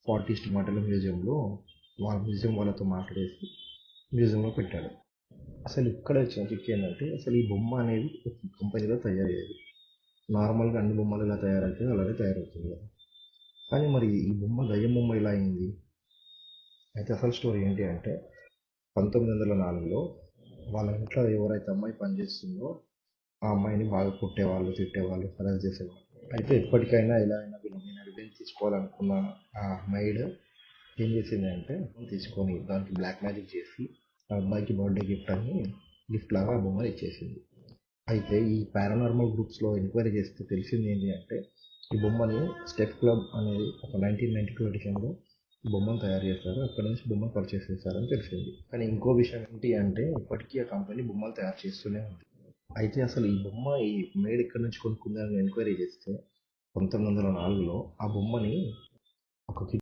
ఫార్ట్ east మాటల మ్యూజియంలో museum వాళ్ళతో మాట్లాడేసి మ్యూజియంలో పెట్టాడు. అసలు ఇక్కడ వచ్చిన చిక్ ఏంటంటే అసలు ఈ బొమ్మ అనేది ఒక కంపెనీలో తయారయ్యేది. నార్మల్గా అన్ని బొమ్మలు ఇలా తయారైతే అలాగే తయారవుతుంది కదా. కానీ మరి ఈ బొమ్మ దయ్యం బొమ్మ ఇలా అయింది. అయితే అసలు స్టోరీ ఏంటి అంటే 1904లో వాళ్ళ ఇంట్లో ఎవరైతే అమ్మాయి పనిచేస్తుందో ఆ అమ్మాయిని బాగా కొట్టేవాళ్ళు, తిట్టేవాళ్ళు, హరాస్ చేసేవాళ్ళు. అయితే ఎప్పటికైనా ఎలా అయినా వీళ్ళ మీద రివెంజ్ తీసుకోవాలనుకున్న ఆ మైడ్ ఏం చేసింది అంటే తీసుకొని దానికి బ్లాక్ మ్యాజిక్ చేసి ఆ అబ్బాయికి బర్త్డే గిఫ్ట్ అని గిఫ్ట్ లాగా ఆ బొమ్మను ఇచ్చేసింది. అయితే ఈ పారానార్మల్ గ్రూప్స్లో ఎంక్వైరీ చేస్తే తెలిసింది ఏంటి అంటే ఈ బొమ్మని స్టెప్ క్లబ్ అనేది ఒక 1992 ఎడిషన్లో బొమ్మను తయారు చేస్తారు. అక్కడ నుంచి బొమ్మను పర్చేస్ చేస్తారని తెలిసింది. కానీ ఇంకో విషయం ఏంటి అంటే ఇప్పటికీ ఆ కంపెనీ బొమ్మలు తయారు చేస్తూనే ఉంది. అయితే అసలు ఈ బొమ్మ ఈ మేడ్ ఎక్కడి నుంచి కొనుక్కుందని ఎంక్వైరీ చేస్తే 1904లో ఆ బొమ్మని ఒక